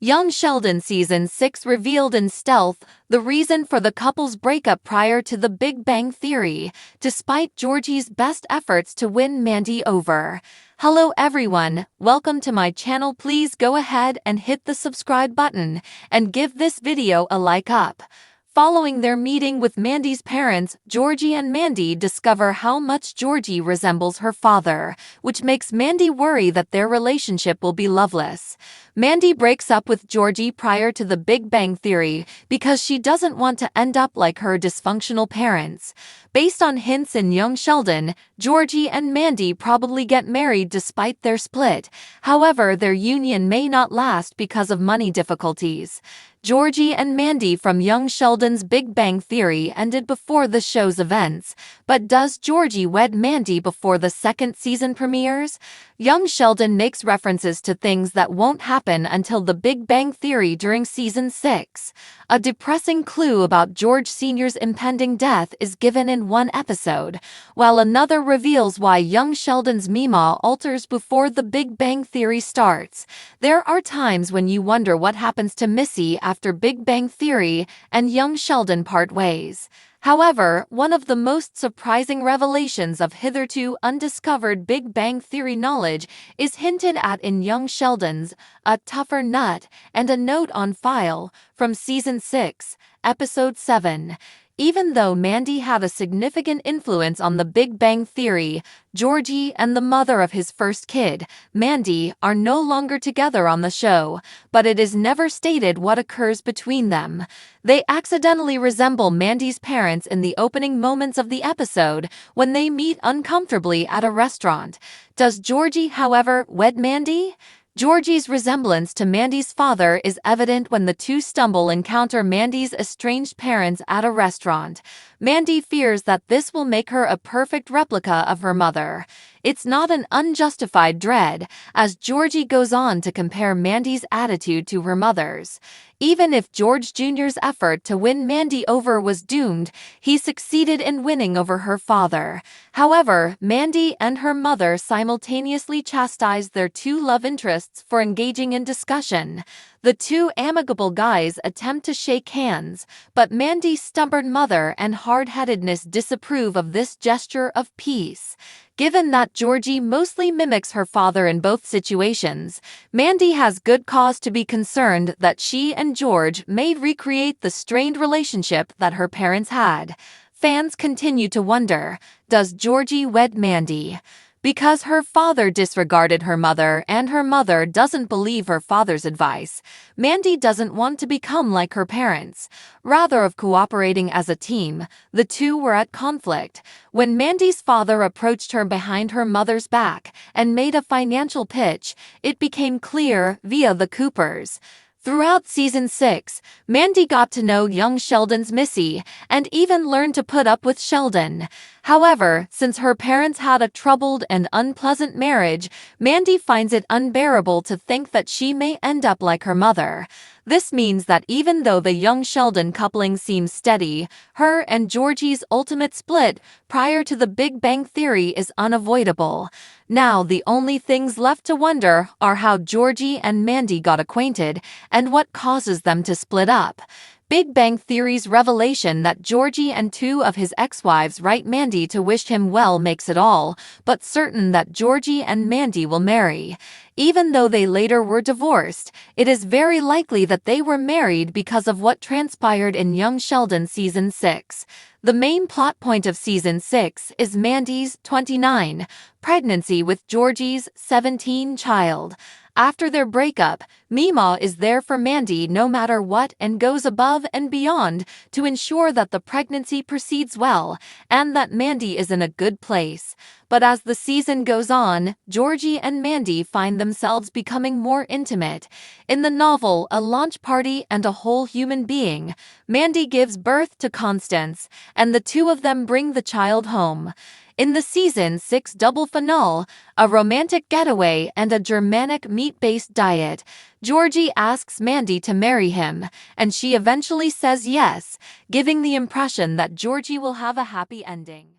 Young Sheldon Season 6 revealed in stealth the reason for the couple's breakup prior to the Big Bang Theory, despite Georgie's best efforts to win Mandy over. Hello everyone, welcome to my channel. Please go ahead and hit the subscribe button and give this video a like up. Following their meeting with Mandy's parents, Georgie and Mandy discover how much Georgie resembles her father, which makes Mandy worry that their relationship will be loveless. Mandy breaks up with Georgie prior to the Big Bang Theory because she doesn't want to end up like her dysfunctional parents. Based on hints in Young Sheldon, Georgie and Mandy probably get married despite their split. However, their union may not last because of money difficulties. Georgie and Mandy from Young Sheldon's Big Bang Theory ended before the show's events, but does Georgie wed Mandy before the second season premieres? Young Sheldon makes references to things that won't happen until the Big Bang Theory during season 6. A depressing clue about George Sr.'s impending death is given in one episode, while another reveals why Young Sheldon's Meemaw alters before the Big Bang Theory starts. There are times when you wonder what happens to Missy after Big Bang Theory and Young Sheldon part ways. However, one of the most surprising revelations of hitherto undiscovered Big Bang Theory knowledge is hinted at in Young Sheldon's A Tougher Nut and a Note on File from Season 6, Episode 7. Even though Mandy had a significant influence on the Big Bang Theory, Georgie and the mother of his first kid, Mandy, are no longer together on the show, but it is never stated what occurs between them. They accidentally resemble Mandy's parents in the opening moments of the episode when they meet uncomfortably at a restaurant. Does Georgie, however, wed Mandy? Georgie's resemblance to Mandy's father is evident when the two encounter Mandy's estranged parents at a restaurant. Mandy fears that this will make her a perfect replica of her mother. It's not an unjustified dread, as Georgie goes on to compare Mandy's attitude to her mother's. Even if George Jr.'s effort to win Mandy over was doomed, he succeeded in winning over her father. However, Mandy and her mother simultaneously chastised their two love interests for engaging in discussion. The two amicable guys attempt to shake hands, but Mandy's stubborn mother and hard-headedness disapprove of this gesture of peace. Given that Georgie mostly mimics her father in both situations, Mandy has good cause to be concerned that she and George may recreate the strained relationship that her parents had. Fans continue to wonder, does Georgie wed Mandy? Because her father disregarded her mother and her mother doesn't believe her father's advice, Mandy doesn't want to become like her parents. Rather of cooperating as a team, the two were at conflict. When Mandy's father approached her behind her mother's back and made a financial pitch, it became clear via the Coopers. Throughout Season 6, Mandy got to know Young Sheldon's Missy and even learned to put up with Sheldon. However, since her parents had a troubled and unpleasant marriage, Mandy finds it unbearable to think that she may end up like her mother. This means that even though the Young Sheldon coupling seems steady, her and Georgie's ultimate split prior to the Big Bang Theory is unavoidable. Now the only things left to wonder are how Georgie and Mandy got acquainted and what causes them to split up. Big Bang Theory's revelation that Georgie and two of his ex-wives write Mandy to wish him well makes it all but certain that Georgie and Mandy will marry. Even though they later were divorced, it is very likely that they were married because of what transpired in Young Sheldon Season 6. The main plot point of Season 6 is Mandy's 29 pregnancy with Georgie's 17 child. After their breakup, Meemaw is there for Mandy no matter what and goes above and beyond to ensure that the pregnancy proceeds well and that Mandy is in a good place. But as the season goes on, Georgie and Mandy find themselves becoming more intimate. In the novel A Launch Party and a Whole Human Being, Mandy gives birth to Constance, and the two of them bring the child home. In the Season 6 double finale, a romantic getaway and a Germanic meat-based diet, Georgie asks Mandy to marry him, and she eventually says yes, giving the impression that Georgie will have a happy ending.